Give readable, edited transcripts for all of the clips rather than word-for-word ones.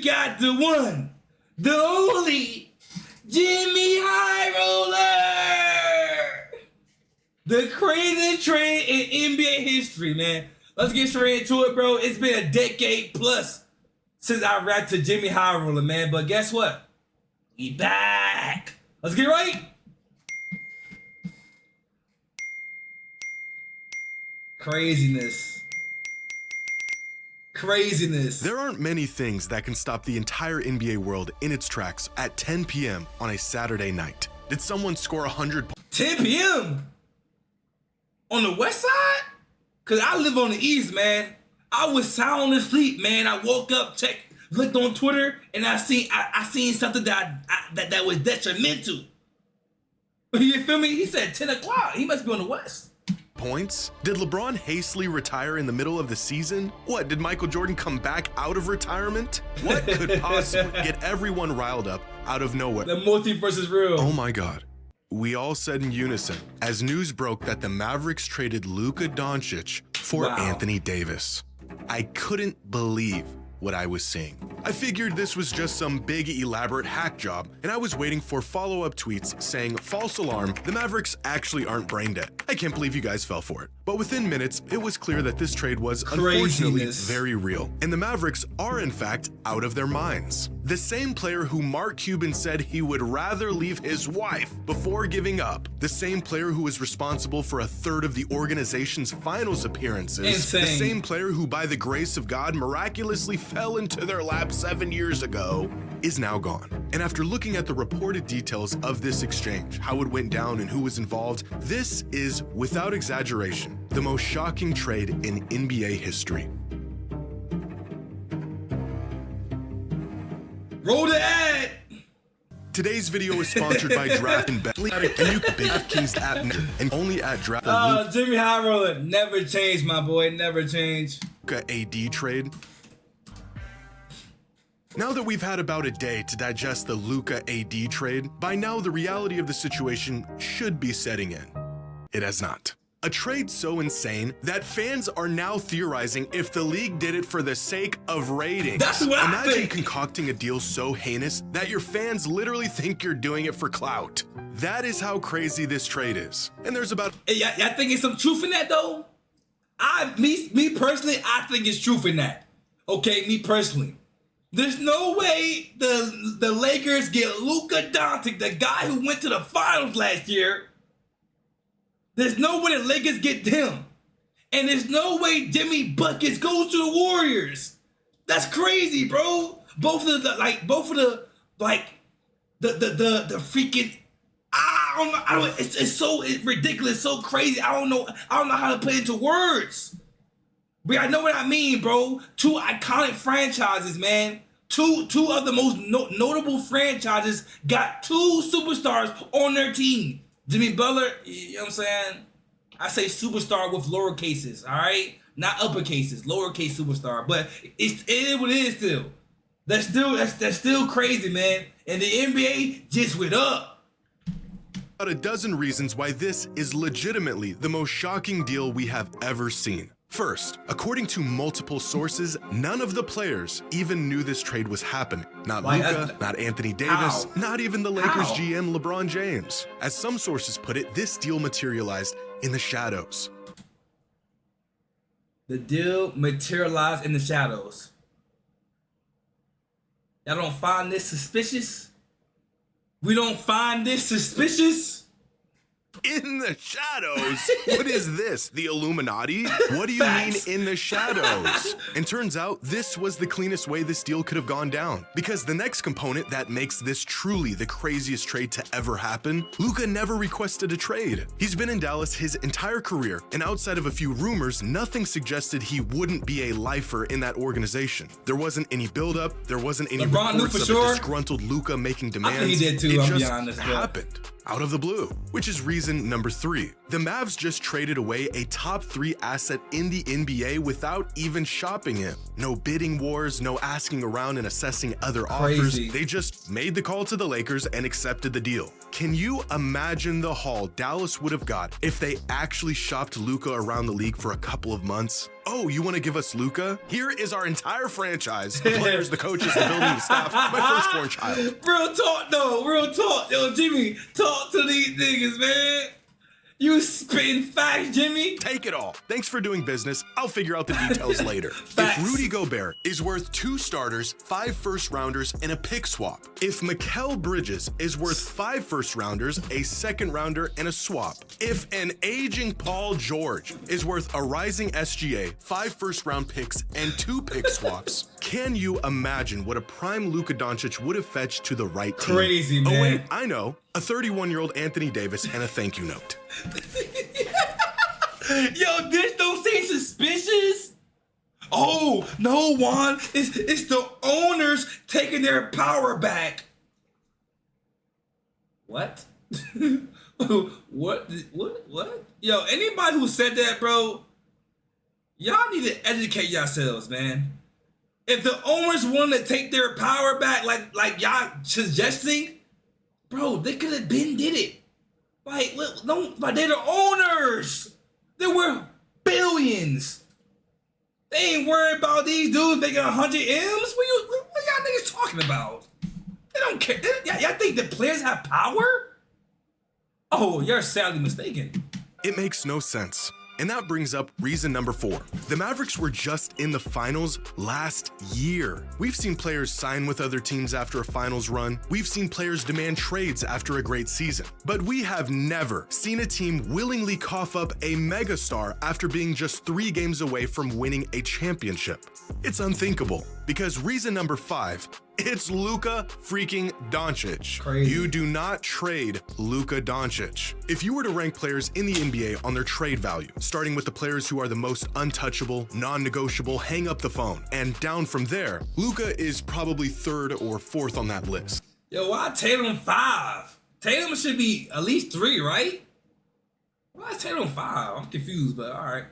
got the one, the only JxmyHighroller. The craziest trade in NBA history, man. Let's get straight into it, bro. It's been a decade plus since I rapped to JxmyHighroller, man. But guess what? We back. Let's get right. Craziness. There aren't many things that can stop the entire NBA world in its tracks at 10 p.m. on a Saturday night. Did someone score 100 points? 10 p.m. on the west side? Cause I live on the east, man. I was sound asleep, man. I woke up, looked on Twitter, and I seen something that was detrimental. You feel me? He said 10 o'clock. He must be on the west. Points? Did LeBron hastily retire in the middle of the season? What, did Michael Jordan come back out of retirement? What could possibly get everyone riled up out of nowhere? The multiverse is real. Oh my God. We all said in unison as news broke that the Mavericks traded Luka Doncic for Anthony Davis. I couldn't believe what I was seeing. I figured this was just some big elaborate hack job, and I was waiting for follow-up tweets saying, false alarm, the Mavericks actually aren't brain dead. I can't believe you guys fell for it. But within minutes, it was clear that this trade was unfortunately very real, and the Mavericks are in fact out of their minds. The same player who Mark Cuban said he would rather leave his wife before giving up, the same player who was responsible for a third of the organization's finals appearances, the same player who by the grace of God miraculously fell into their lap 7 years ago, is now gone. And after looking at the reported details of this exchange, how it went down and who was involved, this is, without exaggeration, the most shocking trade in NBA history. Roll the ad! Today's video is sponsored by Draft and Bet. And you can DraftKings app and only at Draft. JxmyHighroller never changed, my boy, never changed. Luka AD trade. Now that we've had about a day to digest the Luka AD trade, by now the reality of the situation should be setting in. It has not. A trade so insane that fans are now theorizing if the league did it for the sake of ratings. That's what I think. Imagine concocting a deal so heinous that your fans literally think you're doing it for clout. That is how crazy this trade is. And there's about... Hey, y'all think there's some truth in that, though? Me personally, I think it's truth in that. Okay, me personally. There's no way the Lakers get Luka Doncic, the guy who went to the finals last year. There's no way the Lakers get him. And there's no way Jimmy Buckets goes to the Warriors. That's crazy, bro. Both of the freaking, I don't know, it's so ridiculous, so crazy. I don't know how to put it into words. But I know what I mean, bro. Two iconic franchises, man. Two of the most notable franchises got two superstars on their team. Jimmy Butler, you know what I'm saying? I say superstar with lower cases, all right? Not upper cases, lowercase superstar. But it is what it is still. That's still crazy, man. And the NBA just went up. About a dozen reasons why this is legitimately the most shocking deal we have ever seen. First, according to multiple sources, none of the players even knew this trade was happening. Not Luka, not Anthony Davis, not even the Lakers GM LeBron James. As some sources put it, this deal materialized in the shadows. The deal materialized in the shadows. Y'all don't find this suspicious? We don't find this suspicious? In the shadows? What is this, the Illuminati? What do you mean in the shadows? And turns out this was the cleanest way this deal could have gone down. Because the next component that makes this truly the craziest trade to ever happen, Luka never requested a trade. He's been in Dallas his entire career, and outside of a few rumors, nothing suggested he wouldn't be a lifer in that organization. There wasn't any buildup, there wasn't any reports of a disgruntled Luka making demands. I think he did too, it just happened. Out of the blue, which is reason number 3. The Mavs just traded away a top 3 asset in the NBA without even shopping him. No bidding wars, no asking around and assessing other offers. They just made the call to the Lakers and accepted the deal. Can you imagine the haul Dallas would have got if they actually shopped Luka around the league for a couple of months? Oh, you want to give us Luka? Here is our entire franchise. The players, the coaches, the building, the staff, my firstborn child. Real talk, though. Real talk. Yo, Jimmy, talk to these niggas, man. You spitting facts, Jimmy. Take it all. Thanks for doing business. I'll figure out the details later. Facts. If Rudy Gobert is worth 2 starters, 5 first-rounders, and a pick swap. If Mikal Bridges is worth 5 first-rounders, a second-rounder, and a swap. If an aging Paul George is worth a rising SGA, 5 first-round picks, and 2 pick swaps, can you imagine what a prime Luka Doncic would have fetched to the right team? Crazy, man. Oh wait, I know. A 31-year-old Anthony Davis and a thank you note. Yo, this don't seem suspicious. Oh, no, Juan. It's the owners taking their power back. What? What? Yo, anybody who said that, bro, y'all need to educate yourselves, man. If the owners want to take their power back, like y'all suggesting, bro, they could have been did it. Like, but they're the owners. They're worth billions. They ain't worried about these dudes making 100 M's. What y'all niggas talking about? They don't care. Y'all think the players have power? Oh, you're sadly mistaken. It makes no sense. And that brings up reason number 4. The Mavericks were just in the finals last year. We've seen players sign with other teams after a finals run. We've seen players demand trades after a great season. But we have never seen a team willingly cough up a megastar after being just 3 games away from winning a championship. It's unthinkable, because reason number 5, it's Luka freaking Doncic. Crazy. You do not trade Luka Doncic. If you were to rank players in the NBA on their trade value, starting with the players who are the most untouchable, non-negotiable, hang up the phone, and down from there, Luka is probably 3rd or 4th on that list. Yo, why Tatum 5? Tatum should be at least 3, right? Why is Tatum 5? I'm confused, but all right.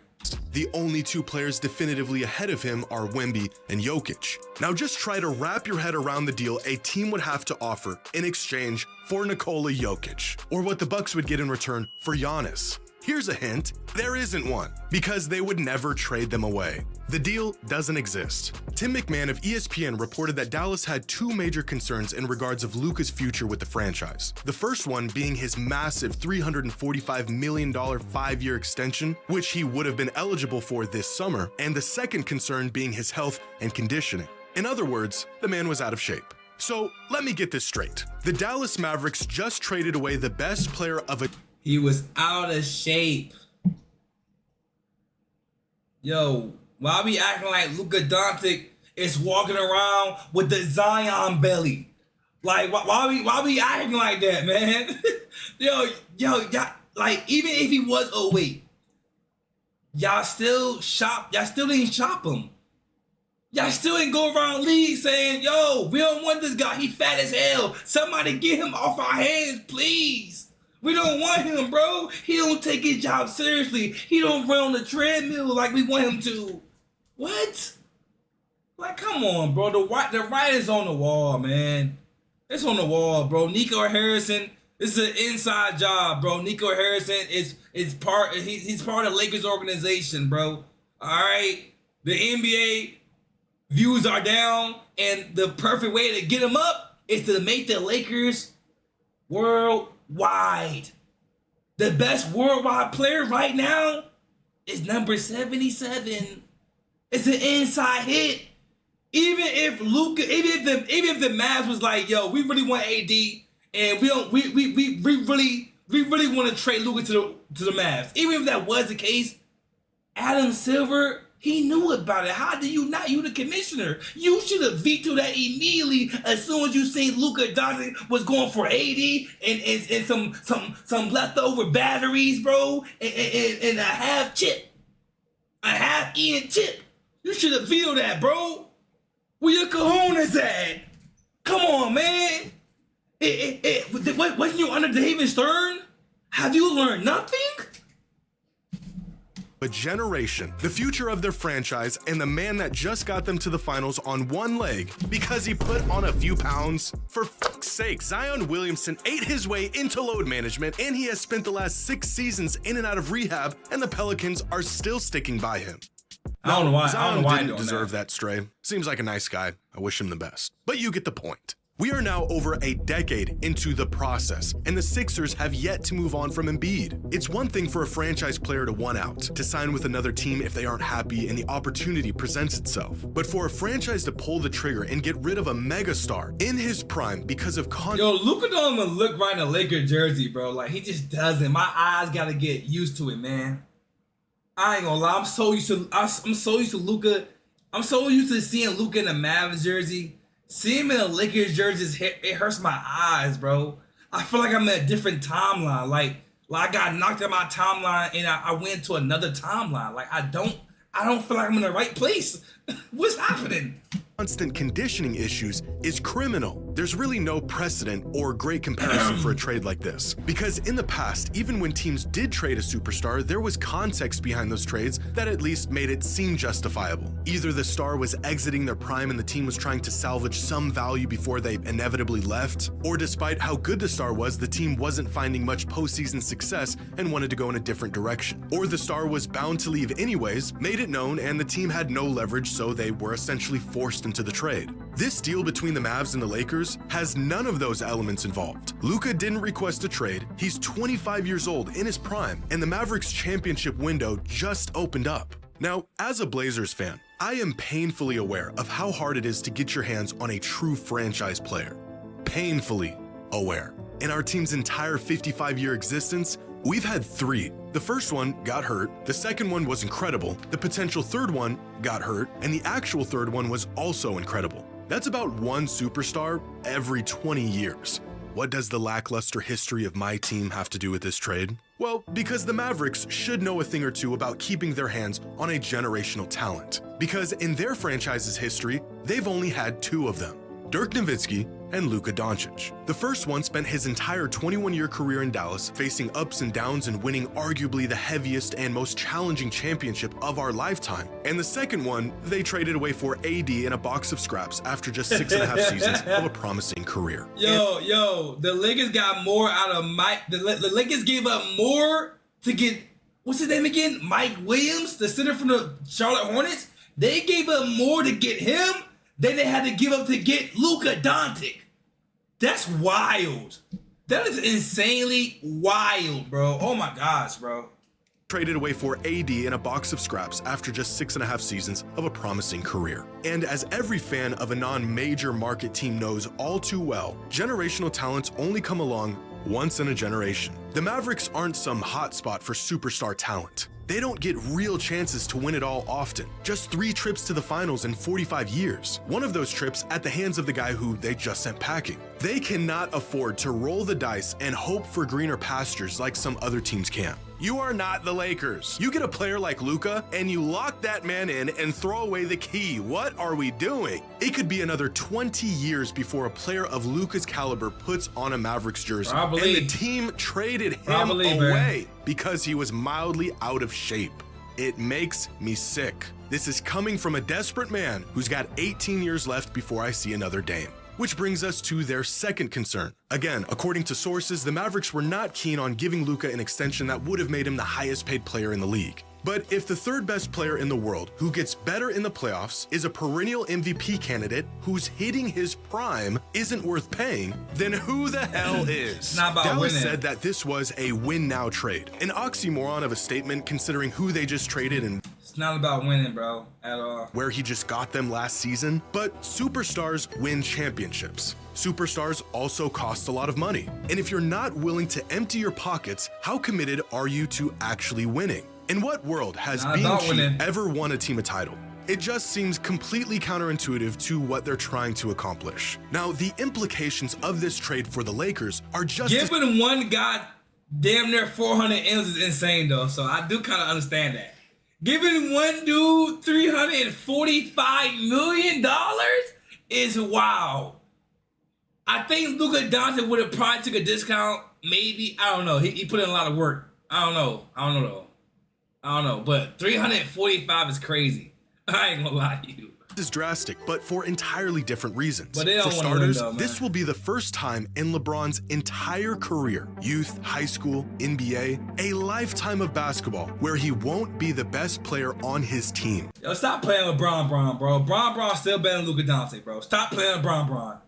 The only 2 players definitively ahead of him are Wemby and Jokic. Now just try to wrap your head around the deal a team would have to offer in exchange for Nikola Jokic, or what the Bucks would get in return for Giannis. Here's a hint, there isn't one, because they would never trade them away. The deal doesn't exist. Tim McMahon of ESPN reported that Dallas had 2 major concerns in regards of Luka's future with the franchise. The first one being his massive $345 million 5-year extension, which he would have been eligible for this summer, and the second concern being his health and conditioning. In other words, the man was out of shape. So let me get this straight. The Dallas Mavericks just traded away the best player of a He was out of shape. Yo, why we acting like Luka Doncic is walking around with the Zion belly? Like, why we acting like that, man? yo, y'all, like, even if he was overweight, y'all still didn't shop him. Y'all still ain't go around the league saying, yo, we don't want this guy, he fat as hell. Somebody get him off our hands, please. We don't want him, bro. He don't take his job seriously. He don't run on the treadmill like we want him to. What? Like, come on, bro. The writing's on the wall, man. It's on the wall, bro. Nico Harrison, this is an inside job, bro. Nico Harrison he's part of the Lakers organization, bro. All right? The NBA views are down, and the perfect way to get them up is to make the Lakers worldwide. The best worldwide player right now is number 77. It's an inside hit. Even if the Mavs was like, yo, we really want AD, and we really want to trade Luka to the Mavs. Even if that was the case, Adam Silver, he knew about it. How do you not? You the commissioner. You should have vetoed that immediately as soon as you seen Luka Doncic was going for 80 and some leftover batteries, bro, and a half Ian chip. You should have vetoed that, bro. Where your cojones at? Come on, man. Wasn't you under David Stern? Have you learned nothing? A generation, the future of their franchise, and the man that just got them to the finals on one leg because he put on a few pounds. For fuck's sake, Zion Williamson ate his way into load management, and he has spent the last 6 seasons in and out of rehab, and the Pelicans are still sticking by him. I don't know why. I Zion don't know why didn't deserve that stray. Seems like a nice guy. I wish him the best. But you get the point. We are now over a decade into the process, and the Sixers have yet to move on from Embiid. It's one thing for a franchise player to want out, to sign with another team if they aren't happy and the opportunity presents itself. But for a franchise to pull the trigger and get rid of a megastar in his prime because of Yo, Luka don't even look right in a Lakers jersey, bro. Like, he just doesn't. My eyes gotta get used to it, man. I ain't gonna lie. I'm so used to Luka. I'm so used to seeing Luka in a Mavs jersey. Seeing him in a Lakers jersey, it hurts my eyes, bro. I feel like I'm in a different timeline. Like I got knocked out my timeline and I went to another timeline. Like I don't feel like I'm in the right place. What's happening? Constant conditioning issues is criminal. There's really no precedent or great comparison for a trade like this. Because in the past, even when teams did trade a superstar, there was context behind those trades that at least made it seem justifiable. Either the star was exiting their prime and the team was trying to salvage some value before they inevitably left, or despite how good the star was, the team wasn't finding much postseason success and wanted to go in a different direction. Or the star was bound to leave anyways, made it known, and the team had no leverage, so they were essentially forced into the trade. This deal between the Mavs and the Lakers has none of those elements involved. Luka didn't request a trade, he's 25 years old in his prime, and the Mavericks championship window just opened up. Now, as a Blazers fan, I am painfully aware of how hard it is to get your hands on a true franchise player. Painfully aware. In our team's entire 55-year existence, we've had 3. The first one got hurt, the second one was incredible, the potential third one got hurt, and the actual third one was also incredible. That's about one superstar every 20 years. What does the lackluster history of my team have to do with this trade? Well, because the Mavericks should know a thing or two about keeping their hands on a generational talent. Because in their franchise's history, they've only had 2 of them. Dirk Nowitzki and Luka Doncic. The first one spent his entire 21-year career in Dallas, facing ups and downs and winning arguably the heaviest and most challenging championship of our lifetime. And the second one, they traded away for AD in a box of scraps after just 6.5 seasons of a promising career. Yo, the Lakers got more out of Mike. The Lakers gave up more to get, what's his name again? Mike Williams, the center from the Charlotte Hornets. They gave up more to get him than they had to give up to get Luka Doncic. That's wild. That is insanely wild, bro. Oh my gosh, bro. Traded away for AD in a box of scraps after just 6.5 seasons of a promising career. And as every fan of a non-major market team knows all too well, generational talents only come along once in a generation. The Mavericks aren't some hotspot for superstar talent. They don't get real chances to win it all often. Just 3 trips to the finals in 45 years. One of those trips at the hands of the guy who they just sent packing. They cannot afford to roll the dice and hope for greener pastures like some other teams can. You are not the Lakers. You get a player like Luka and you lock that man in and throw away the key. What are we doing? It could be another 20 years before a player of Luka's caliber puts on a Mavericks jersey. And the team traded him away because he was mildly out of shape. It makes me sick. This is coming from a desperate man who's got 18 years left before I see another Dame. Which brings us to their second concern. Again, according to sources, the Mavericks were not keen on giving Luka an extension that would have made him the highest paid player in the league. But if the third best player in the world, who gets better in the playoffs, is a perennial MVP candidate who's hitting his prime, isn't worth paying, then who the hell is? It's not about Dallas winning. said that this was a win-now trade, an oxymoron of a statement considering who they just traded and It's not about winning, bro, at all. where he just got them last season. But superstars win championships. Superstars also cost a lot of money. And if you're not willing to empty your pockets, how committed are you to actually winning? In what world has being cheap ever won a team a title? It just seems completely counterintuitive to what they're trying to accomplish. Now, the implications of this trade for the Lakers are just giving one guy damn near 400 M's is insane, though. So I do kind of understand that. Giving one dude $345 million is wild. I think Luka Doncic would have probably took a discount. Maybe. I don't know. He put in a lot of work. I don't know. But 345 is crazy. I ain't gonna lie to you. is drastic, but for entirely different reasons. But they don't for wanna starters, win though, man. this will be the first time in LeBron's entire career, youth, high school, NBA, a lifetime of basketball, where he won't be the best player on his team. Yo, stop playing with Bron, bro. Bron still better than Luka Doncic, bro. Stop playing with Bron.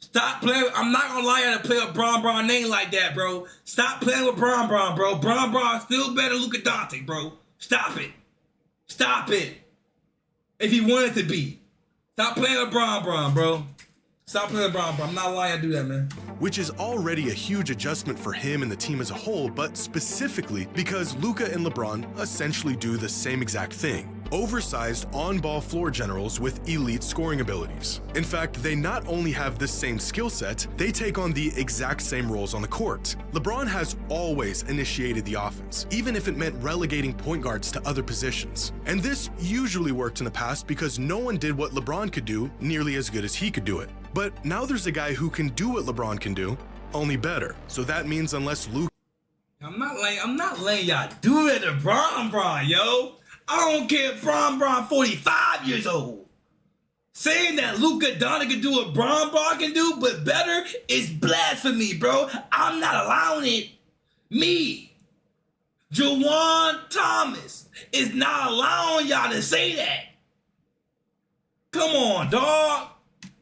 Stop playing. I'm not gonna lie to play with Bron name like that, bro. Stop playing with Bron, bro. Bron still better than Luka Doncic, bro. Stop it. Stop it. If he wanted to be. Stop playing with Bron, bro. Stop playing with Bron. I'm not lying to do that, man. Which is already a huge adjustment for him and the team as a whole, but specifically because Luka and LeBron essentially do the same exact thing. Oversized on-ball floor generals with elite scoring abilities. In fact, they not only have the same skill set, they take on the exact same roles on the court. LeBron has always initiated the offense, even if it meant relegating point guards to other positions. And this usually worked in the past because no one did what LeBron could do nearly as good as he could do it. But now there's a guy who can do what LeBron can do, only better. So that means unless Luka... I'm not letting y'all do it to Bron, yo. I don't care if Bron 45 years old. Saying that Luka Doncic can do what Bron can do, but better, is blasphemy, bro. I'm not allowing it. Me, Jawan Thomas, is not allowing y'all to say that. Come on, dog.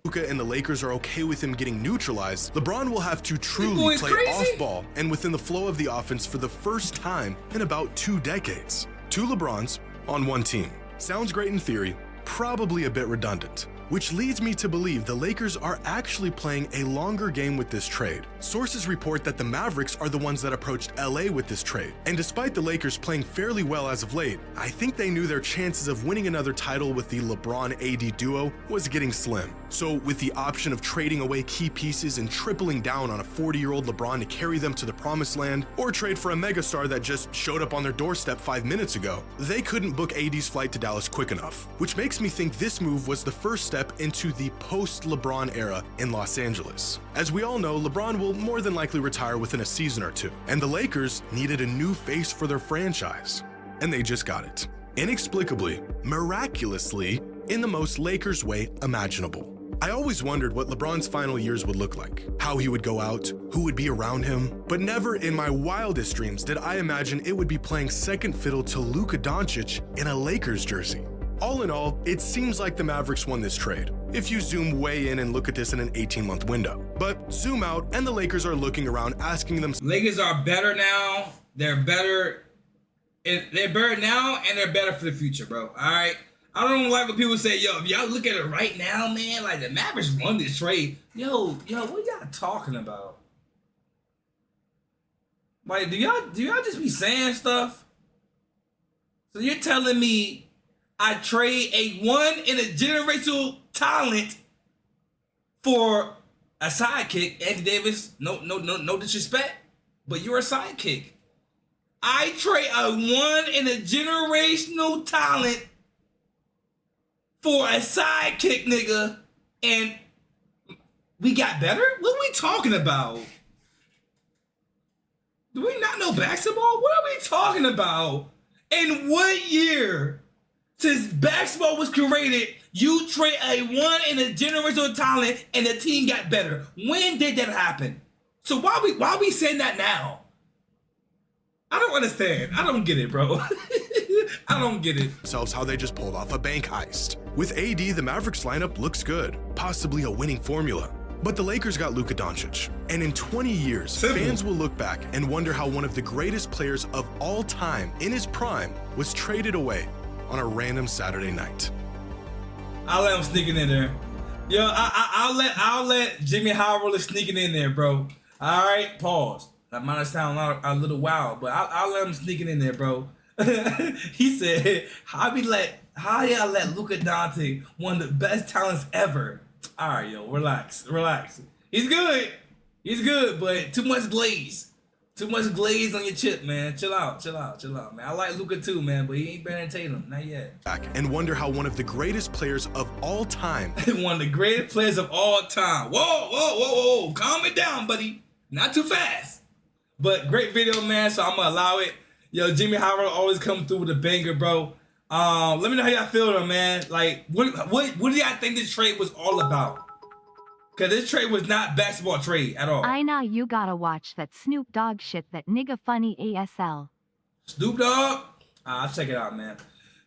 Luka and the Lakers are okay with him getting neutralized, LeBron will have to truly play off-ball and within the flow of the offense for the first time in about 2 decades. 2 LeBrons on one team. Sounds great in theory, probably a bit redundant. Which leads me to believe the Lakers are actually playing a longer game with this trade. Sources report that the Mavericks are the ones that approached LA with this trade. And despite the Lakers playing fairly well as of late, I think they knew their chances of winning another title with the LeBron-AD duo was getting slim. So with the option of trading away key pieces and tripling down on a 40-year-old LeBron to carry them to the promised land, or trade for a megastar that just showed up on their doorstep 5 minutes ago, they couldn't book AD's flight to Dallas quick enough. Which makes me think this move was the first step into the post-LeBron era in Los Angeles. As we all know, LeBron will more than likely retire within a season or two, and the Lakers needed a new face for their franchise. And they just got it. Inexplicably, miraculously, in the most Lakers way imaginable. I always wondered what LeBron's final years would look like, how he would go out, who would be around him, but never in my wildest dreams did I imagine it would be playing second fiddle to Luka Doncic in a Lakers jersey. All in all, it seems like the Mavericks won this trade, if you zoom way in and look at this in an 18-month window. But zoom out, and the Lakers are looking around asking themselves, Lakers are better now. They're better. They're better now, and they're better for the future, bro. All right? I don't like when people say, yo, if y'all look at it right now, man, like the Mavericks won this trade. Yo, what y'all talking about? Like, do y'all just be saying stuff? So you're telling me I trade a one-in-a-generational talent for a sidekick, Anthony Davis? No disrespect, but you're a sidekick. I trade a one-in-a-generational talent for a sidekick, nigga, and we got better? What are we talking about? Do we not know basketball? What are we talking about? In what year, since basketball was created, you trade a one-in-a-generational talent and the team got better? When did that happen? So why we saying that now? I don't understand. I don't get it, bro. I don't get it. How they just pulled off a bank heist. With AD, the Mavericks lineup looks good, possibly a winning formula. But the Lakers got Luka Doncic, and in 20 years, fans will look back and wonder how one of the greatest players of all time in his prime was traded away on a random Saturday night. I'll let him sneak it in there. Yo, I'll let JxmyHighroller sneak it in there, bro. All right, pause. That might sound a little wild, but I'll let him sneak it in there, bro. He said, how y'all let Luka Doncic, one of the best talents ever? All right, yo, relax. He's good, but too much glaze. Too much glaze on your chip, man. Chill out, man. I like Luka too, man, but he ain't better than Tatum, not yet. And wonder how one of the greatest players of all time. One of the greatest players of all time. Whoa. Calm it down, buddy. Not too fast. But great video, man, so I'm gonna allow it. Yo, JxmyHighroller always come through with a banger, bro. Let me know how y'all feel though, man. Like, what do y'all think this trade was all about? Cause this trade was not basketball trade at all. I know you gotta watch that Snoop Dogg shit, that nigga funny ASL. Snoop Dogg? I'll check it out, man.